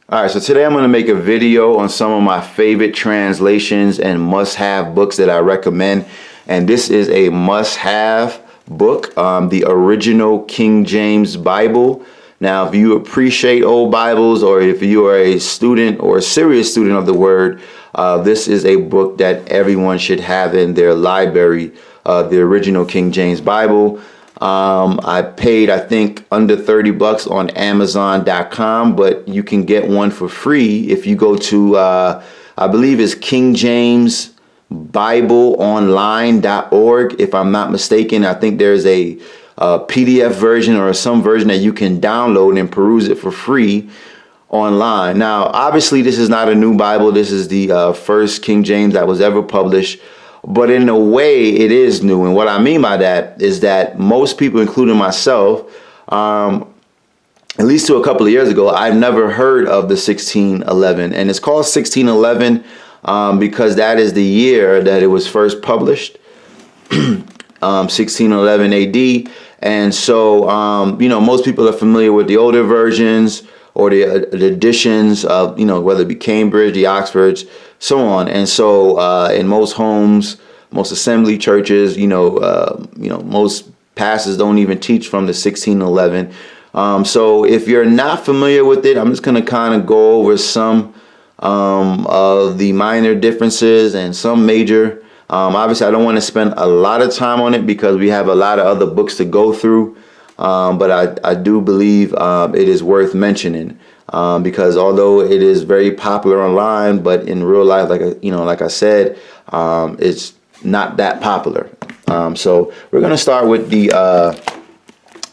All right, so today I'm going to make a video on some of my favorite translations and must-have books that I recommend. And this is a must-have book, the original King James Bible. Now, if you appreciate old Bibles, or if you are a student or a serious student of the Word, this is a book that everyone should have in their library, the original King James Bible. I paid, I think, under $30 on Amazon.com, but you can get one for free if you go to, I believe it's KingJamesBibleOnline.org, if I'm not mistaken. I think there's a PDF version or some version that you can download and peruse it for free online. Now, obviously, this is not a new Bible. This is the first King James that was ever published. But in a way, it is new. And what I mean by that is that most people, including myself, at least to a couple of years ago, I've never heard of the 1611. And it's called 1611 because that is the year that it was first published, 1611 AD. And so, most people are familiar with the older versions or the editions of, whether it be Cambridge, the Oxfords, so on. And so in most homes, most assembly churches, most pastors don't even teach from the 1611. So if you're not familiar with it, I'm just going to kind of go over some of the minor differences and some major. Obviously, I don't want to spend a lot of time on it because we have a lot of other books to go through. But I do believe it is worth mentioning because although it is very popular online, but in real life, like I said, it's not that popular. So we're going to start with the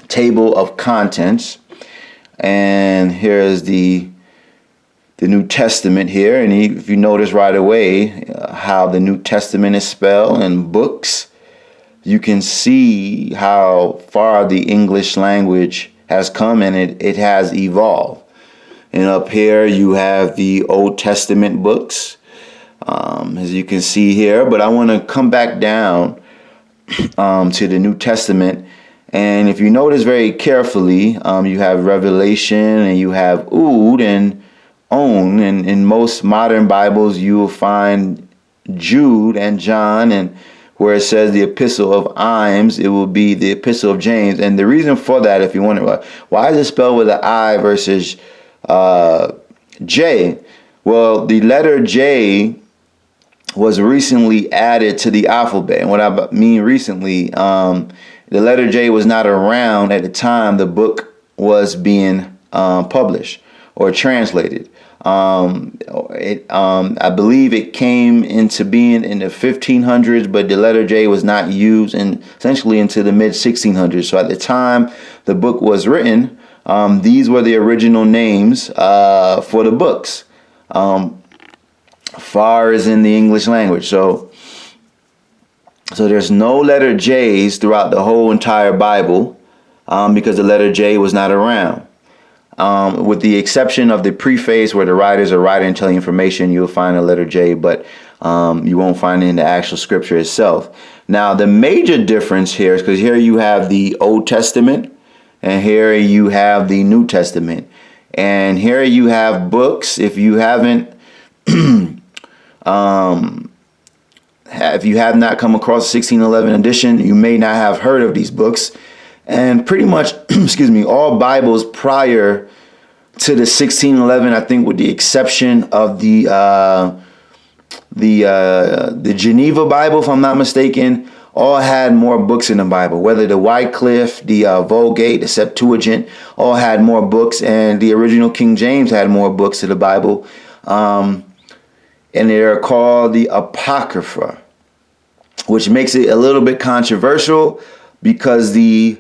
table of contents, and here's the New Testament here. And if you notice right away how the New Testament is spelled in books, you can see how far the English language has come, and it has evolved. And up here you have the Old Testament books, as you can see here. But I want to come back down to the New Testament. And if you notice very carefully, you have Revelation and you have Ood and On. And in most modern Bibles, you will find Jude and John, and where it says the Epistle of Imes, it will be the Epistle of James. And the reason for that, if you wonder, why is it spelled with an I versus J? Well, the letter J was recently added to the alphabet. And what I mean recently, the letter J was not around at the time the book was being published or translated. I believe it came into being in the 1500s, but the letter J was not used essentially into the mid 1600s. So at the time the book was written, these were the original names for the books, far as in the English language. So there's no letter J's throughout the whole entire Bible because the letter J was not around. With the exception of the preface where the writers are writing and telling information, you'll find a letter J, but you won't find it in the actual scripture itself. Now, the major difference here is because here you have the Old Testament and here you have the New Testament. And here you have books. If you haven't, if you have not come across the 1611 edition, you may not have heard of these books. And pretty much, all Bibles prior to the 1611, I think, with the exception of the Geneva Bible, if I'm not mistaken, all had more books in the Bible. Whether the Wycliffe, the Vulgate, the Septuagint, all had more books, and the original King James had more books to the Bible, and they're called the Apocrypha, which makes it a little bit controversial because the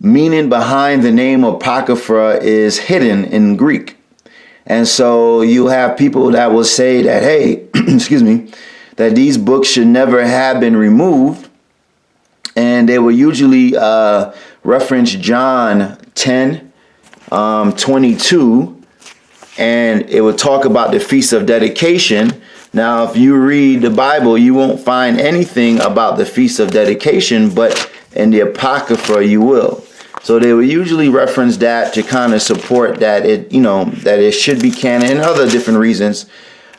meaning behind the name Apocrypha is hidden in Greek. And so you have people that will say that, hey, that these books should never have been removed. And they will usually reference John 10:22, and it will talk about the Feast of Dedication. Now, if you read the Bible, you won't find anything about the Feast of Dedication, but in the Apocrypha you will. So they would usually reference that to kind of support that that it should be canon, and other different reasons.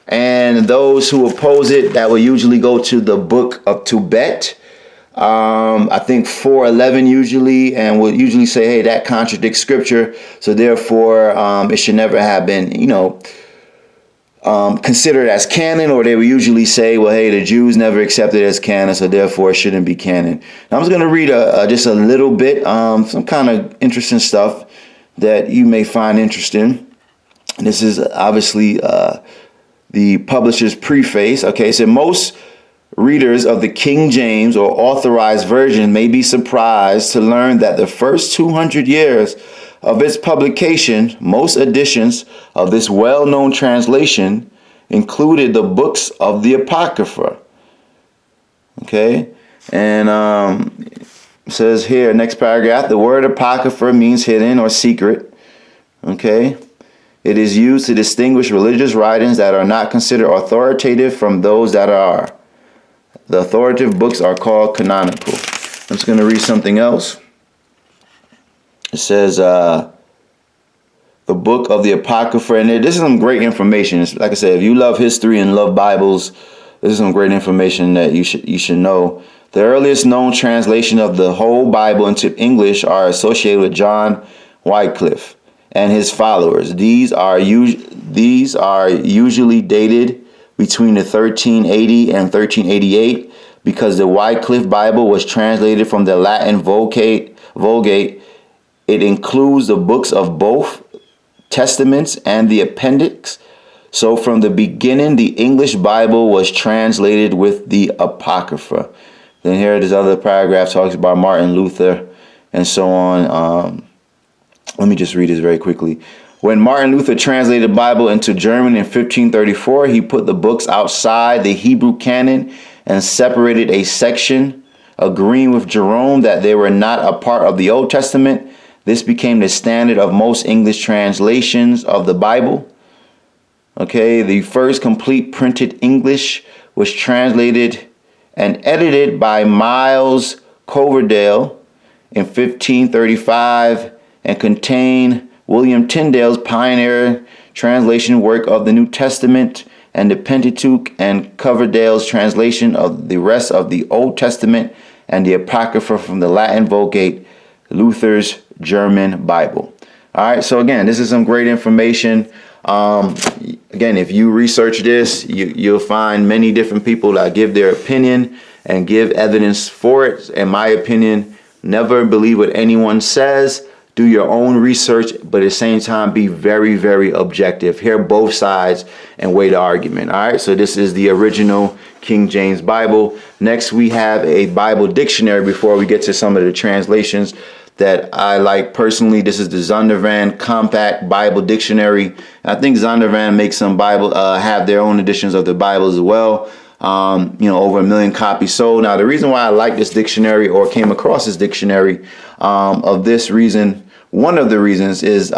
And those who oppose it, that will usually go to the Book of Tobit. I think 4:11 usually, and will usually say, hey, that contradicts scripture, so therefore it should never have been, considered as canon. Or they would usually say, well, hey, the Jews never accepted it as canon, so therefore it shouldn't be canon. Now, I'm just going to read just a little bit, some kind of interesting stuff that you may find interesting. This is obviously the publisher's preface. Okay, so most readers of the King James or Authorized Version may be surprised to learn that the first 200 years of its publication, most editions of this well-known translation included the books of the Apocrypha. Okay, and it says here, next paragraph, the word Apocrypha means hidden or secret. Okay, it is used to distinguish religious writings that are not considered authoritative from those that are. The authoritative books are called canonical. I'm just going to read something else. It says the book of the Apocrypha, and this is some great information. It's, like I said, if you love history and love Bibles, this is some great information that you should know. The earliest known translation of the whole Bible into English are associated with John Wycliffe and his followers. These are usually dated between the 1380 and 1388 because the Wycliffe Bible was translated from the Latin Vulgate. It includes the books of both Testaments and the appendix. So from the beginning, the English Bible was translated with the Apocrypha. Then here this other paragraph talks about Martin Luther and so on. Let me just read this very quickly. When Martin Luther translated the Bible into German in 1534, he put the books outside the Hebrew canon and separated a section, agreeing with Jerome that they were not a part of the Old Testament. This became the standard of most English translations of the Bible. Okay, the first complete printed English was translated and edited by Miles Coverdale in 1535 and contained William Tyndale's pioneer translation work of the New Testament and the Pentateuch, and Coverdale's translation of the rest of the Old Testament and the Apocrypha from the Latin Vulgate, Luther's German Bible. All right, so again, this is some great information. Again, if you research this, you'll find many different people that give their opinion and give evidence for it. In my opinion, never believe what anyone says. Do your own research, but at the same time, be very, very objective. Hear both sides and weigh the argument. All right, so this is the original King James Bible. Next, we have a Bible dictionary before we get to some of the translations that I like personally. This is the Zondervan Compact Bible Dictionary. I think Zondervan makes some Bible, have their own editions of the Bible as well. Over 1 million copies sold. Now, the reason why I like this dictionary or came across this dictionary of this reason, one of the reasons is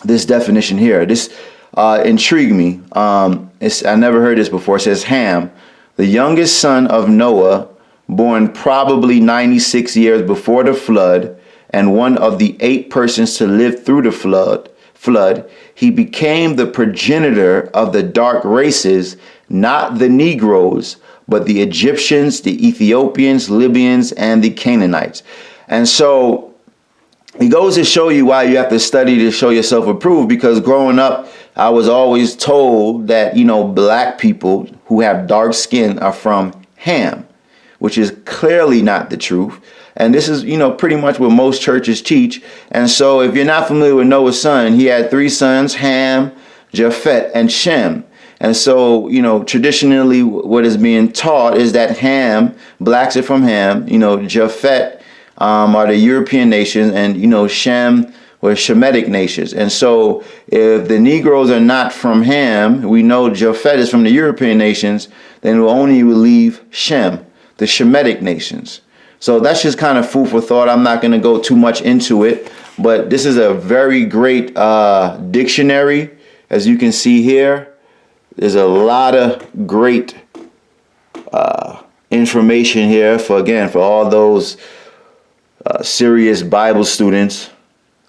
this definition here. This intrigued me. I never heard this before. It says Ham, the youngest son of Noah, born probably 96 years before the flood, and one of the 8 persons to live through the flood. He became the progenitor of the dark races, not the Negroes, but the Egyptians, the Ethiopians, Libyans, and the Canaanites. And so it goes to show you why you have to study to show yourself approved, because growing up, I was always told that, black people who have dark skin are from Ham, which is clearly not the truth. And this is, pretty much what most churches teach. And so if you're not familiar with Noah's son, he had 3 sons, Ham, Japheth, and Shem. And so, traditionally what is being taught is that Ham, blacks are from Ham, Japheth are the European nations, and, Shem were Shemitic nations. And so if the Negroes are not from Ham, we know Japheth is from the European nations, then we'll only leave Shem, the Shemitic nations. So that's just kind of food for thought. I'm not going to go too much into it, but this is a very great dictionary. As you can see here, there's a lot of great information here for all those serious Bible students.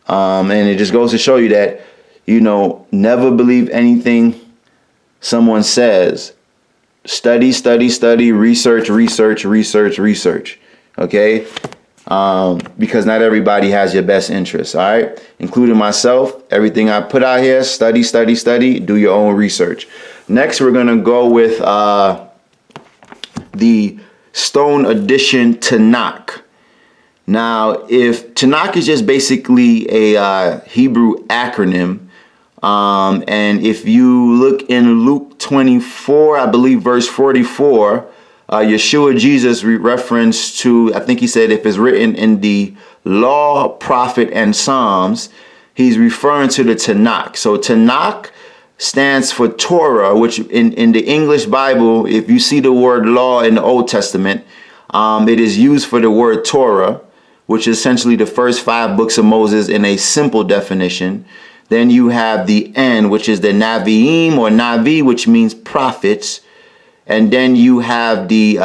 And it just goes to show you that, never believe anything someone says. Study, study, study, research, research, research, research. Okay? Because not everybody has your best interests, all right? Including myself. Everything I put out here, study, study, study, do your own research. Next, we're going to go with the Stone Edition Tanakh. Now, if Tanakh is just basically a Hebrew acronym, and if you look in Luke 24, I believe verse 44, Yeshua Jesus reference to, I think he said, if it's written in the law, prophet, and Psalms, he's referring to the Tanakh. So Tanakh stands for Torah, which in the English Bible, if you see the word law in the Old Testament, it is used for the word Torah, which is essentially the first 5 books of Moses in a simple definition. Then you have the N, which is the Naviim or Navi, which means prophets. And then you have the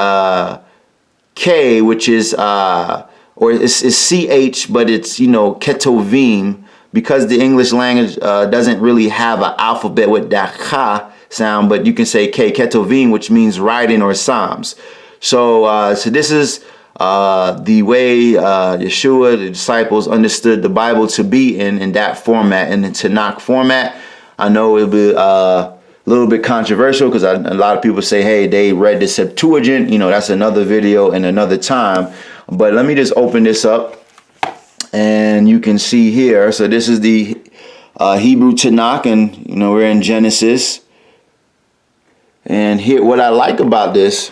K, which is, or it's CH, but it's, Ketovim, because the English language doesn't really have an alphabet with that Cha sound, but you can say K, Ketovim, which means writing or Psalms. So this is the way Yeshua, the disciples, understood the Bible to be in that format, in the Tanakh format. I know it'll be a little bit controversial because a lot of people say, hey, they read the Septuagint. That's another video and another time. But let me just open this up and you can see here. So this is the Hebrew Tanakh, and we're in Genesis. And here, what I like about this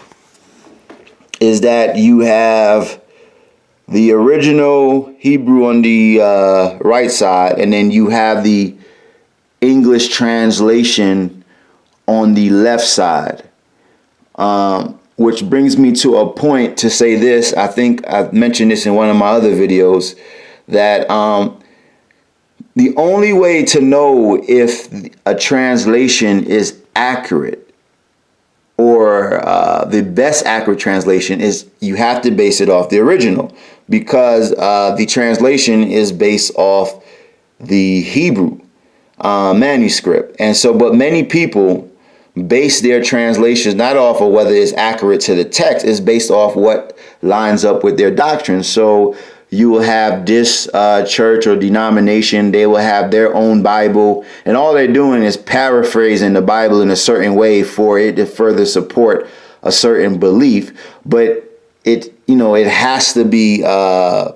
is that you have the original Hebrew on the right side, and then you have the English translation on the left side, which brings me to a point to say this. I think I've mentioned this in one of my other videos, that the only way to know if a translation is accurate, or the best accurate translation, is you have to base it off the original, because the translation is based off the Hebrew manuscript. And so, but many people base their translations not off of whether it's accurate to the text, it's based off what lines up with their doctrine. So you will have this church or denomination, they will have their own Bible, and all they're doing is paraphrasing the Bible in a certain way for it to further support a certain belief. But it has to be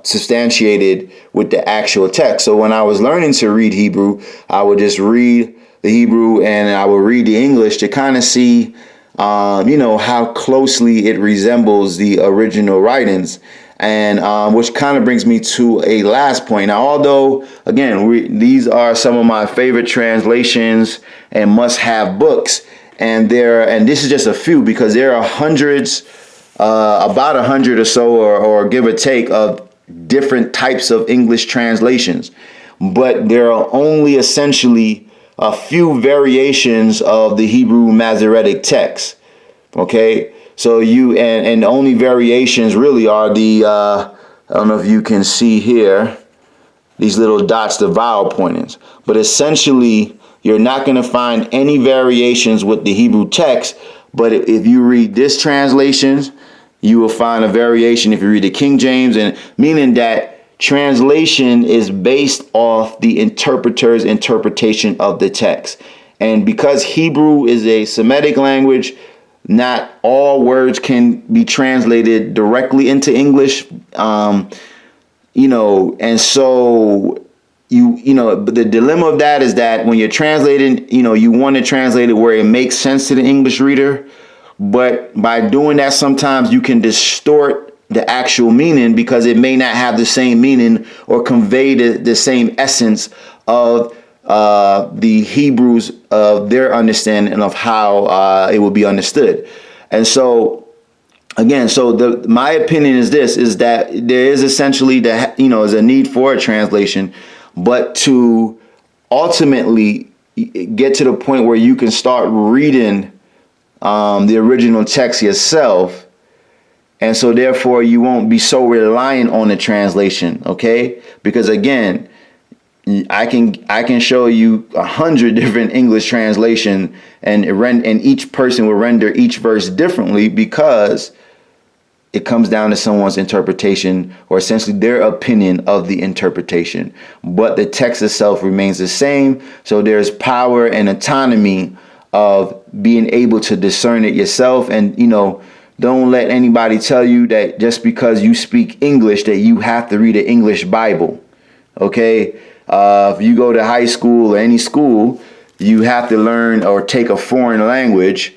substantiated with the actual text. So when I was learning to read Hebrew, I would just read the Hebrew and I would read the English to kind of see, how closely it resembles the original writings. And which kind of brings me to a last point. Now, although, again, these are some of my favorite translations and must-have books, and this is just a few, because there are hundreds, about 100 or so, or give or take, of different types of English translations. But there are only essentially a few variations of the Hebrew Masoretic text. Okay. So and the only variations really are the, I don't know if you can see here, these little dots, the vowel pointings. But essentially, you're not going to find any variations with the Hebrew text. But if you read this translation, you will find a variation if you read the King James, and meaning that translation is based off the interpreter's interpretation of the text. And because Hebrew is a Semitic language, not all words can be translated directly into English, and so but the dilemma of that is that when you're translating, you want to translate it where it makes sense to the English reader, but by doing that, sometimes you can distort the actual meaning, because it may not have the same meaning or convey the same essence of the Hebrews, of their understanding of how it will be understood. And so, again, my opinion is this, is that there is essentially is a need for a translation, but to ultimately get to the point where you can start reading the original text yourself And so therefore you won't be so reliant on the translation, okay? Because again, I can show you 100 different English translation, and each person will render each verse differently, because it comes down to someone's interpretation, or essentially their opinion of the interpretation. But the text itself remains the same. So there's power and autonomy of being able to discern it yourself. And, don't let anybody tell you that just because you speak English that you have to read an English Bible. Okay? If you go to high school or any school, you have to learn or take a foreign language.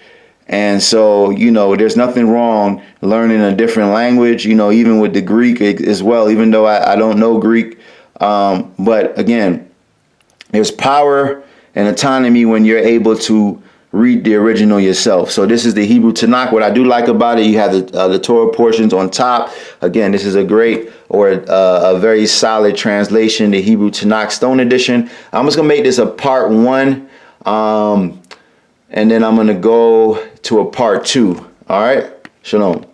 And so, there's nothing wrong learning a different language, even with the Greek as well, even though I don't know Greek. But again, there's power and autonomy when you're able to read the original yourself. So this is the Hebrew Tanakh. What I do like about it, you have the Torah portions on top. Again, this is a great or a very solid translation, the Hebrew Tanakh Stone Edition. I'm just going to make this a part 1. And then I'm going to go to a part 2. All right. Shalom.